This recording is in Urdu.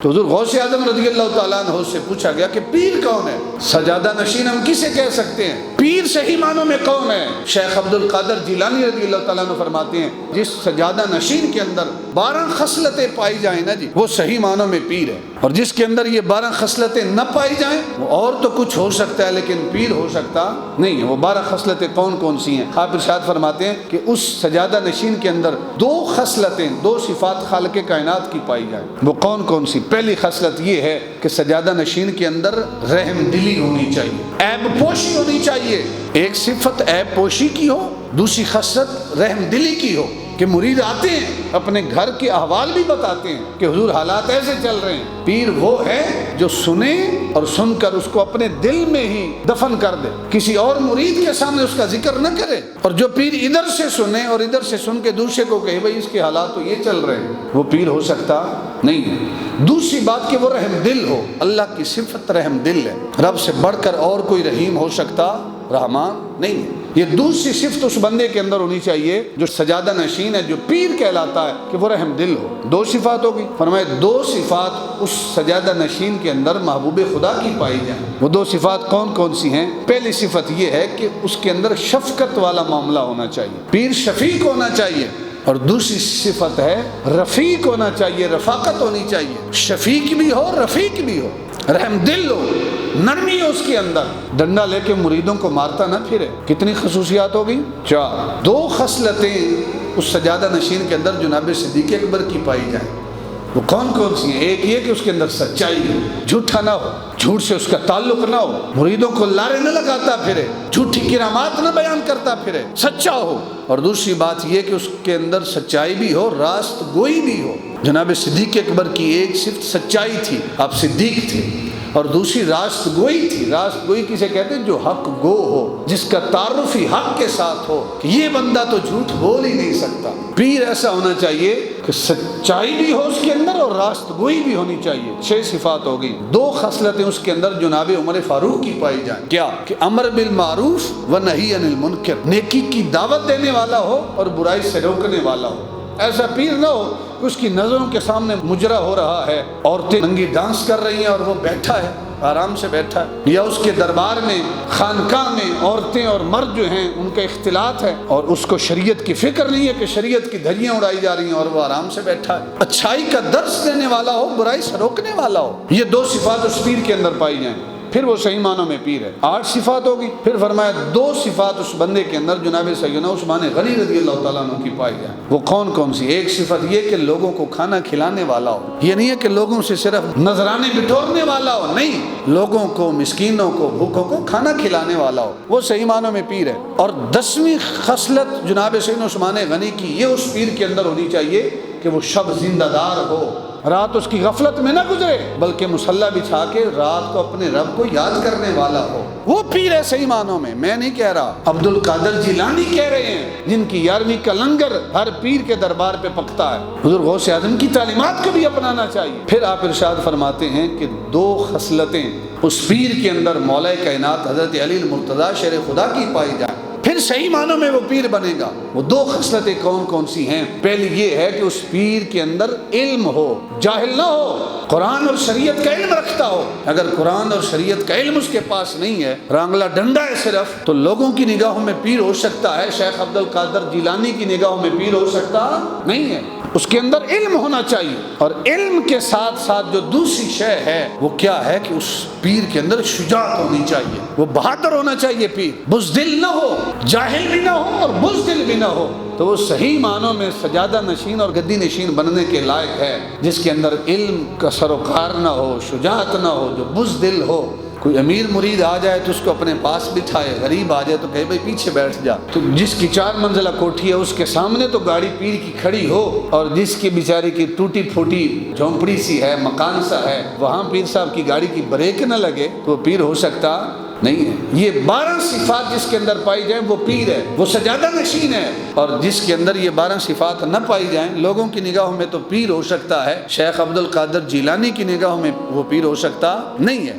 تو حضور غوث اعظم رضی اللہ تعالیٰ عنہ سے پوچھا گیا کہ پیر کون ہے؟ سجادہ نشین ہم کسے کہہ سکتے ہیں؟ پیر صحیح معنوں میں کون ہے؟ شیخ عبد القادر جیلانی رضی اللہ تعالیٰ عنہ فرماتے ہیں جس سجادہ نشین کے اندر 12 خصلتیں پائی جائیں نا جی، وہ صحیح معنوں میں پیر ہے، اور جس کے اندر یہ 12 خصلتیں نہ پائی جائیں وہ اور تو کچھ ہو سکتا ہے لیکن پیر ہو سکتا نہیں ہے۔ وہ 12 خصلتیں کون کون سی ہیں؟ آپ ارشاد فرماتے ہیں کہ اس سجادہ نشین کے اندر 2 خصلتیں، 2 صفات خالق کائنات کی پائی جائیں۔ وہ کون کون سی؟ پہلی خصلت یہ ہے کہ سجادہ نشین کے اندر رحم دلی ہونی چاہیے، عیب پوشی ہونی چاہیے۔ ایک صفت عیب پوشی کی ہو، دوسری خصلت رحم دلی کی ہو کہ مرید آتے ہیں اپنے گھر کے احوال بھی بتاتے ہیں کہ حضور حالات ایسے چل رہے ہیں۔ پیر وہ ہے جو سنے اور سن کر اس کو اپنے دل میں ہی دفن کر دے، کسی اور مرید کے سامنے اس کا ذکر نہ کرے۔ اور جو پیر ادھر سے سنے اور ادھر سے سن کے دوسرے کو کہے بھائی اس کے حالات تو یہ چل رہے ہیں، وہ پیر ہو سکتا نہیں ہے۔ دوسری بات کہ وہ رحم دل ہو، اللہ کی صفت رحم دل ہے، رب سے بڑھ کر اور کوئی رحیم ہو سکتا رحمان نہیں ہے۔ یہ دوسری صفت اس بندے کے اندر ہونی چاہیے جو سجادہ نشین ہے، جو پیر کہلاتا ہے، کہ وہ رحم دل ہو۔ 2 صفات ہوگی، فرمائے 2 صفات اس سجادہ نشین کے اندر محبوب خدا کی پائی جائیں۔ وہ 2 صفات کون کون سی ہیں؟ پہلی صفت یہ ہے کہ اس کے اندر شفقت والا معاملہ ہونا چاہیے، پیر شفیق ہونا چاہیے۔ اور دوسری صفت ہے رفیق ہونا چاہیے، رفاقت ہونی چاہیے، شفیق بھی ہو رفیق بھی ہو، رحم دل ہو، نرمی ہو اس کے اندر، ڈنڈا لے کے مریدوں کو مارتا نہ پھرے۔ کتنی خصوصیات ہوگی؟ 4۔ 2 خصلتیں اس سجادہ نشین کے اندر جناب صدیق اکبر کی پائی جائیں۔ وہ کون کون سی ہیں؟ ایک یہ کہ اس کے اندر سچائی ہو، جھوٹا نہ ہو، جھوٹ سے اس کا تعلق نہ ہو، مریدوں کو لارے نہ لگاتا پھرے، جھوٹی کرامات نہ بیان کرتا پھرے، سچا ہو۔ اور دوسری بات یہ کہ اس کے اندر سچائی بھی ہو، راست گوئی بھی ہو۔ جناب صدیق اکبر کی ایک صفت سچائی تھی، آپ صدیق تھے، اور دوسری راست گوئی تھی۔ راست گوئی کسے کہتے ہیں؟ جو حق گو ہو، جس کا تعارف ہی حق کے ساتھ ہو کہ یہ بندہ تو جھوٹ بول ہی نہیں سکتا۔ پیر ایسا ہونا چاہیے کہ سچائی بھی ہو اس کے اندر اور راست گوئی بھی ہونی چاہیے۔ 6 صفات ہوگی۔ 2 خصلتیں اس کے اندر جناب عمر فاروق کی پائی جائیں۔ کیا؟ کہ امر بالمعروف و نہی عن المنکر، نیکی کی دعوت دینے والا ہو اور برائی سے روکنے والا ہو۔ ایسا پیر نہ ہو کہ اس کی نظروں کے سامنے مجرا ہو رہا ہے، عورتیں ننگی ڈانس کر رہی ہیں اور وہ بیٹھا ہے، آرام سے بیٹھا ہے، یا اس کے دربار میں خانقاہ میں عورتیں اور مرد جو ہیں ان کا اختلاط ہے اور اس کو شریعت کی فکر نہیں ہے کہ شریعت کی دھجیاں اڑائی جا رہی ہیں اور وہ آرام سے بیٹھا ہے۔ اچھائی کا درس دینے والا ہو، برائی سے روکنے والا ہو۔ یہ 2 صفات اس پیر کے اندر پائی جائیں، پھر وہ صحیح معنوں میں پیر ہے۔ 8 صفات ہوگی۔ پھر فرمایا 2 صفات اس بندے کے اندر جناب سیدنا عثمان غنی رضی اللہ تعالیٰ عنہ کی پائی جائیں۔ وہ کون کون سی؟ ایک صفت یہ کہ لوگوں کو کھانا کھلانے والا ہو، یہ نہیں ہے کہ لوگوں سے صرف نذرانے بٹورنے والا ہو، نہیں، لوگوں کو، مسکینوں کو، بھوکوں کو کھانا کھلانے والا ہو، وہ صحیح معنوں میں پیر ہے۔ اور 10ویں خصلت جناب سیدنا عثمان غنی کی یہ اس پیر کے اندر ہونی چاہیے کہ وہ شب زندہ دار ہو، رات اس کی غفلت میں نہ گزرے بلکہ مصلی بچھا کے رات کو اپنے رب کو یاد کرنے والا ہو۔ وہ پیر ہے صحیح معنوں میں، میں نہیں کہہ رہا، عبد القادر جیلانی کہہ رہے ہیں، جن کی 11ویں کا لنگر ہر پیر کے دربار پہ پکتا ہے۔ حضور غوث اعظم کی تعلیمات کو بھی اپنانا چاہیے۔ پھر آپ ارشاد فرماتے ہیں کہ 2 خصلتیں اس پیر کے اندر مولا کائنات حضرت علی المرتضیٰ شیر خدا کی پائی جائیں، پھر صحیح معنوں میں وہ پیر بنے گا۔ وہ 2 خصلتیں کون کون سی ہیں؟ پہلی یہ ہے کہ اس پیر کے اندر علم ہو، جاہل نہ ہو، قرآن اور شریعت کا علم رکھتا ہو۔ اگر قرآن اور شریعت کا علم اس کے پاس نہیں ہے، رانگلا ڈنڈا ہے صرف، تو لوگوں کی نگاہوں میں پیر ہو سکتا ہے، شیخ عبد القادر جیلانی کی نگاہوں میں پیر ہو سکتا نہیں ہے۔ اس کے اندر علم ہونا چاہیے، اور علم کے ساتھ ساتھ جو دوسری شے ہے وہ کیا ہے کہ اس پیر کے اندر شجاعت ہونی چاہیے، وہ بہادر ہونا چاہیے پیر، بزدل نہ ہو، جاہل بھی نہ ہو اور بزدل بھی نہ ہو، تو وہ صحیح معنوں میں سجادہ نشین اور گدی نشین بننے کے لائق ہے، جس کے اندر علم کا سروکار نہ ہو، شجاعت نہ ہو، جو بزدل ہو۔ کوئی امیر مرید آ جائے تو اس کو اپنے پاس بٹھائے، غریب آ جائے تو کہے بھائی پیچھے بیٹھ جا۔ تو جس کی 4 منزلہ کوٹھی ہے اس کے سامنے تو گاڑی پیر کی کھڑی ہو، اور جس کی بیچارے کی ٹوٹی پھوٹی جھونپڑی سی ہے، مکان سا ہے، وہاں پیر صاحب کی گاڑی کی بریک نہ لگے تو وہ پیر ہو سکتا نہیں ہے۔ یہ 12 صفات جس کے اندر پائی جائیں وہ پیر ہے، وہ سجادہ نشین ہے۔ اور جس کے اندر یہ 12 صفات نہ پائی جائیں، لوگوں کی نگاہوں میں تو پیر ہو سکتا ہے، شیخ عبد القادر جیلانی کی نگاہوں میں وہ پیر ہو سکتا نہیں ہے۔